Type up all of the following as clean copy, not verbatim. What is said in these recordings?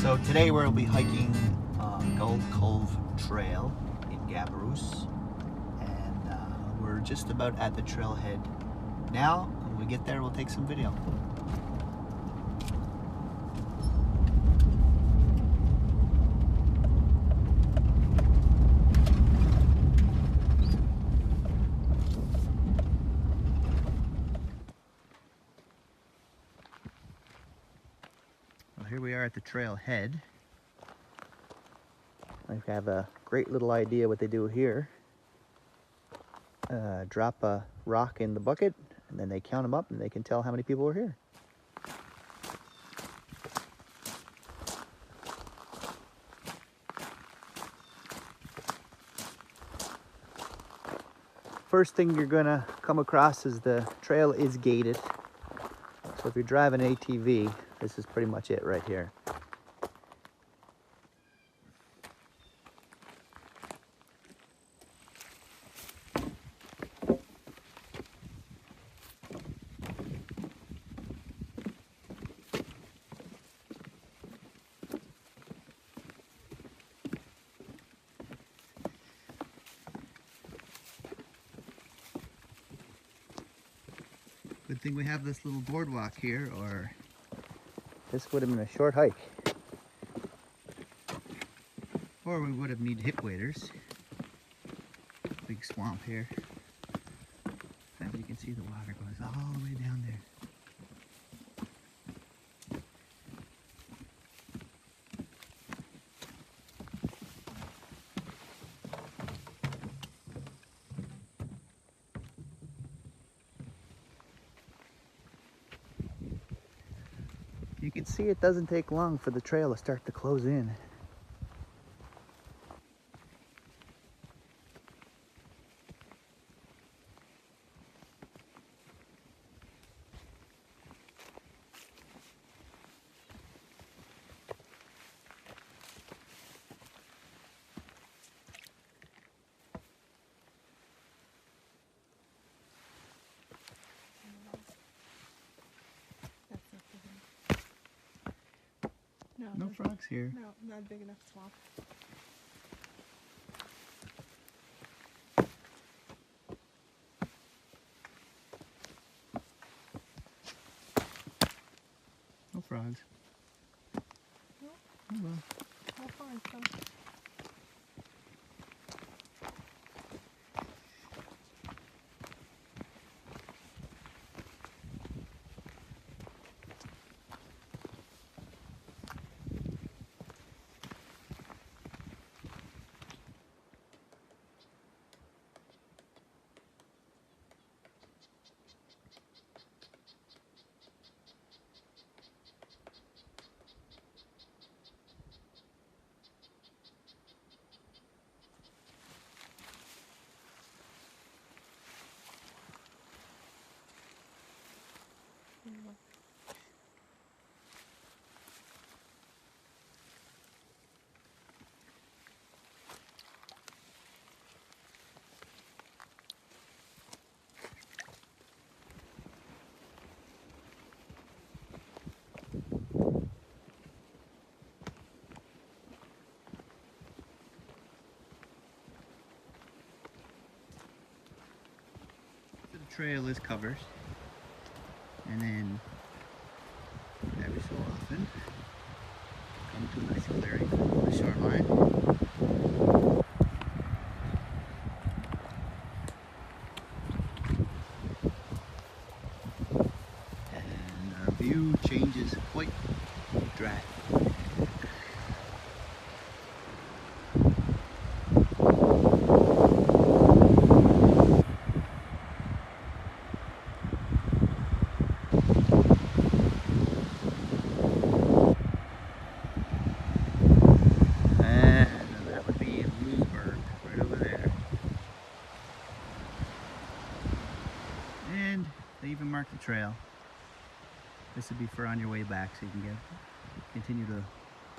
So today we'll be hiking Gull Cove Trail in Gabarus, and we're just about at the trailhead now. When we get there, we'll take some video. Well, here we are at the trailhead. I have a great little idea what they do here. Drop a rock in the bucket, and then they count them up, and they can tell how many people are here. First thing you're gonna come across is the trail is gated. So if you're driving an ATV, this is pretty much it right here. Good thing we have this little boardwalk here, or this would have been a short hike. Or we would have needed hip waders. Big swamp here. And you can see the water goes all the way down there. You can see it doesn't take long for the trail to start to close in. No frogs here. No, not big enough swamp. No frogs. No. Oh well. I'll find some. The trail is covered, and then every so often come to a nice clearing on the shoreline. And our view changes quite drastically. They even mark the trail. This would be for on your way back, so you can continue the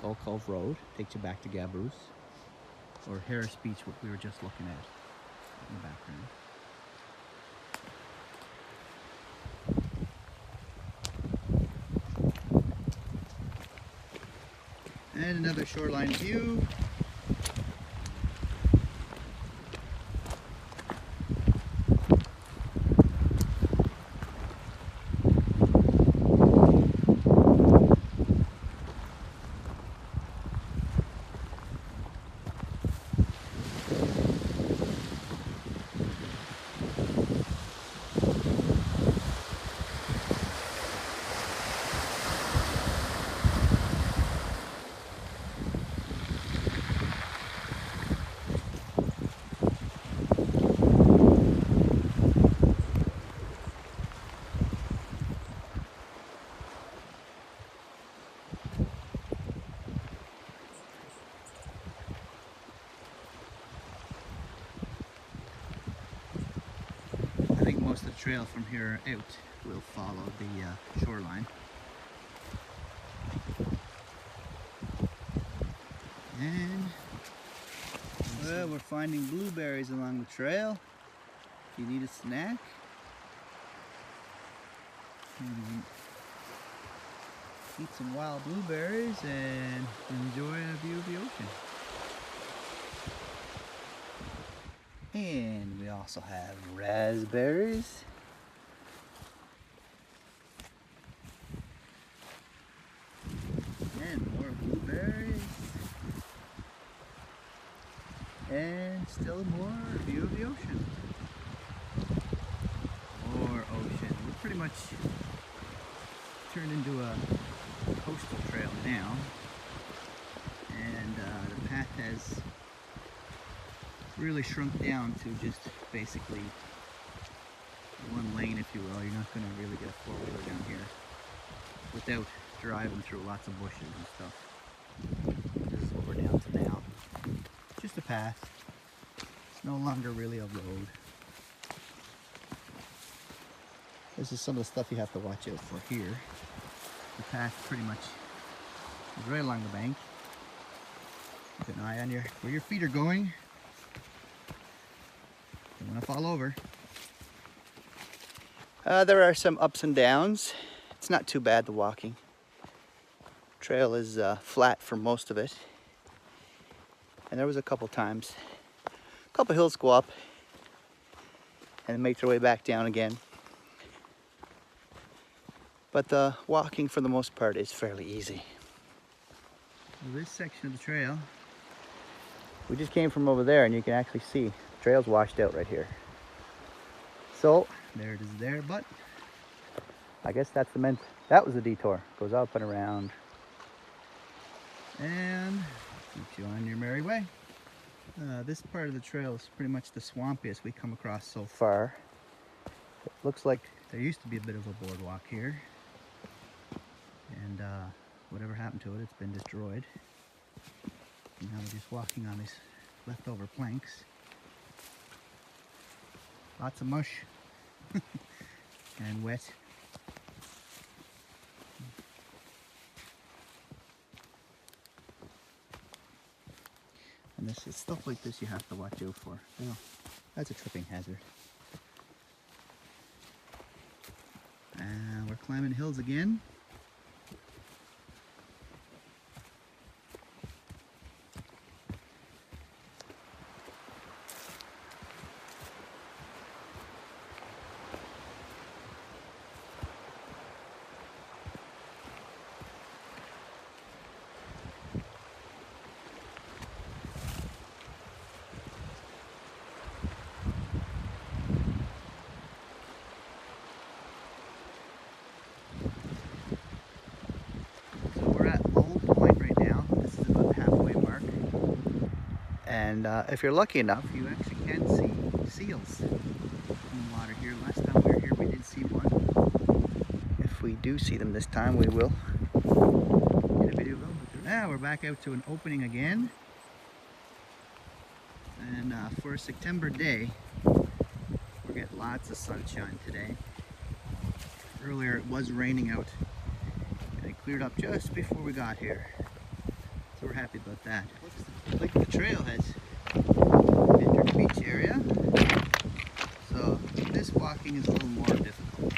Gull Cove Road, takes you back to Gabarus, or Harris Beach, what we were just looking at in the background. And another shoreline view. I think most of the trail from here out will follow the shoreline. And well, we're finding blueberries along the trail. If you need a snack, eat some wild blueberries and enjoy a view of the ocean. And we also have raspberries. And more blueberries. And still more view of the ocean. More ocean. We're pretty much turned into a coastal trail now. And the path has really shrunk down to just basically one lane, if you will. You're not going to really get a four-wheeler down here without driving through lots of bushes and stuff. This is what we're down to now. Just a path. It's no longer really a road. This is some of the stuff you have to watch out for here. The path pretty much is right along the bank. Keep an eye on where your feet are going. Don't want to fall over. There are some ups and downs. It's not too bad, the walking. Trail is flat for most of it. And there was a couple times, a couple hills go up and make their way back down again. But the walking for the most part is fairly easy. Well, this section of the trail, we just came from over there and you can actually see the trail's washed out right here. So there it is there, but I guess that's that was the detour. Goes up and around and keeps you on your merry way. This part of the trail is pretty much the swampiest we come across so far. It looks like there used to be a bit of a boardwalk here, and whatever happened to it, it's been destroyed. And now we're just walking on these leftover planks. Lots of mush and wet. And this is stuff like this you have to watch out for. You know, that's a tripping hazard. And we're climbing hills again. And if you're lucky enough, you actually can see seals in the water here. Last time we were here, we did see one. If we do see them this time, we will get a video of them. Now we're back out to an opening again. And for a September day, we're getting lots of sunshine today. Earlier it was raining out, and it cleared up just before we got here. So we're happy about that. Looks like the trail has entered the beach area, so this walking is a little more difficult.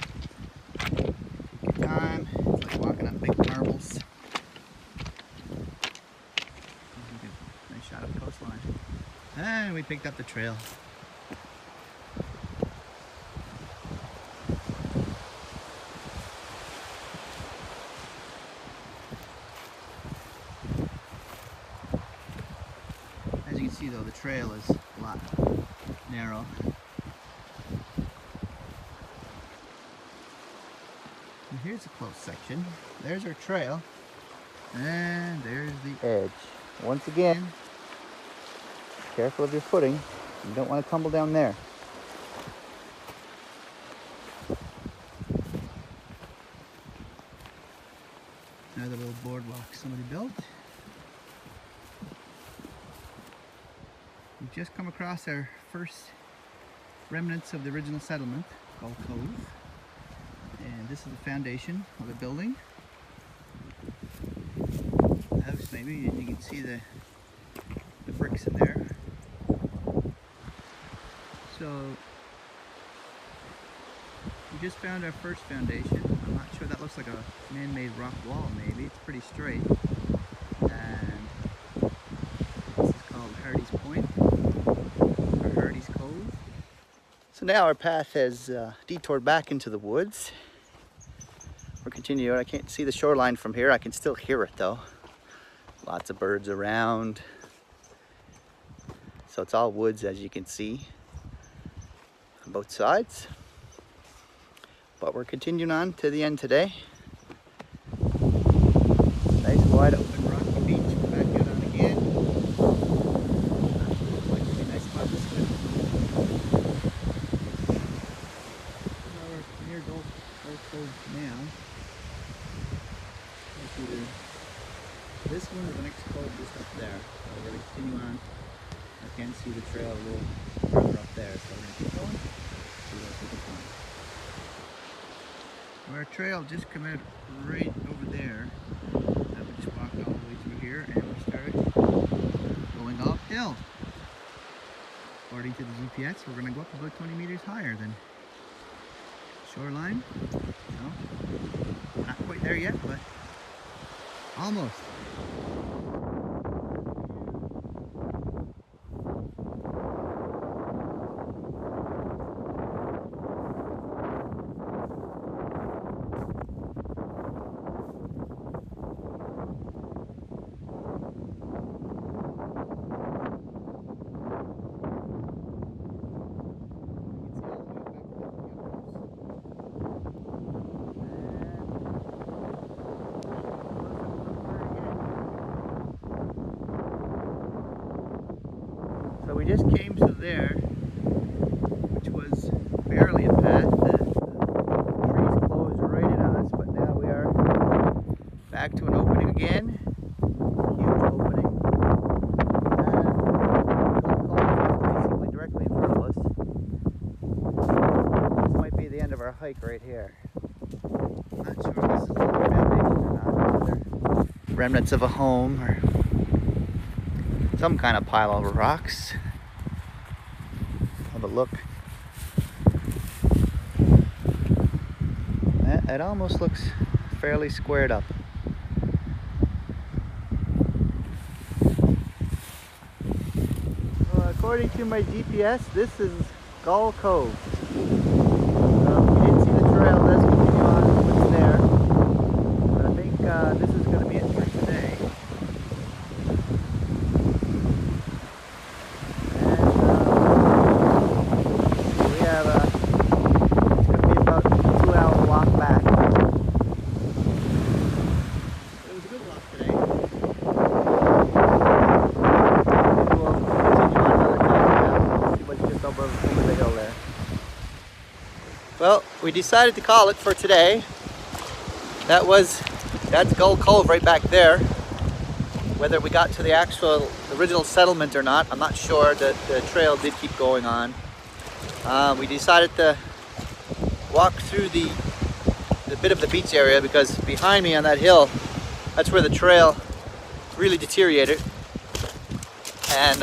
Take your time. It's like walking on big marbles. we picked up the trail. As you can see though, the trail is a lot narrow. And here's a close section. There's our trail. And there's the edge. Once again, careful of your footing. You don't want to tumble down there. Another little boardwalk somebody built. We've just come across our first remnants of the original settlement, Gull Cove. And this is the foundation of the building. The house maybe, you can see the bricks in there. So we just found our first foundation. I'm not sure, that looks like a man-made rock wall maybe. It's pretty straight. And this is called Hardy's Point, or Hardy's Cove. So now our path has detoured back into the woods. We're continuing. I can't see the shoreline from here. I can still hear it though. Lots of birds around. So it's all woods, as you can see, on both sides. But we're continuing on to the end today. Nice wide open rocky beach. We're back out on again. Like to be a nice spot to swim. We're near Gull Cove now. This one or the next cove just up there. So we're going to continue on. I can see the trail a little further up there, so we're going to keep going. See what we can find. Well, our trail just come out right over there. We just walked all the way through here and we started going uphill. According to the GPS, we're going to go up about 20 meters higher than shoreline. No, not quite there yet, but almost. So we just came to there, which was barely a path. The trees closed right in on us, but now we are back to an opening again. Huge opening. And Gull Cove is basically directly in front of us. This might be the end of our hike right here. I'm not sure if this is the foundation or not. Whether remnants of a home or some kind of pile of rocks. Have a look. It almost looks fairly squared up. Well, according to my GPS, this is Gull Cove. We didn't see the trail. Let's continue on what's there. But I think this is going to be it for today. Well, we decided to call it for today. That's Gull Cove right back there. Whether we got to the original settlement or not, I'm not sure. The trail did keep going on. We decided to walk through the bit of the beach area because behind me on that hill, that's where the trail really deteriorated. And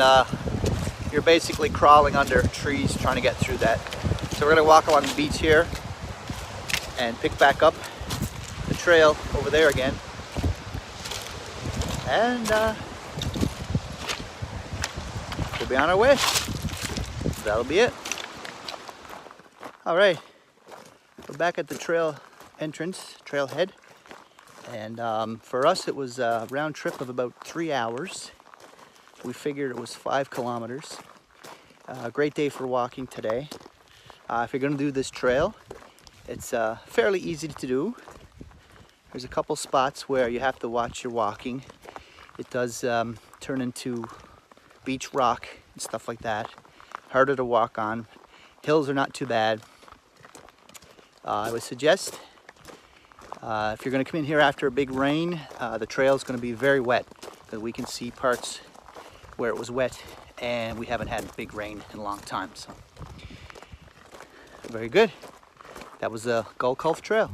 you're basically crawling under trees trying to get through that. So we're going to walk along the beach here and pick back up the trail over there again. And the be on our way. That'll be it. All right, we're back at the trail entrance, trailhead. And for us, it was a round trip of about 3 hours. We figured it was 5 kilometers. Great day for walking today. If you're gonna do this trail, it's fairly easy to do. There's a couple spots where you have to watch your walking. It does turn into beach rock and stuff like that. Harder to walk on. Hills are not too bad. I would suggest if you're going to come in here after a big rain, the trail is going to be very wet, because we can see parts where it was wet and we haven't had big rain in a long time. So very good. That was the Gull Cove Trail.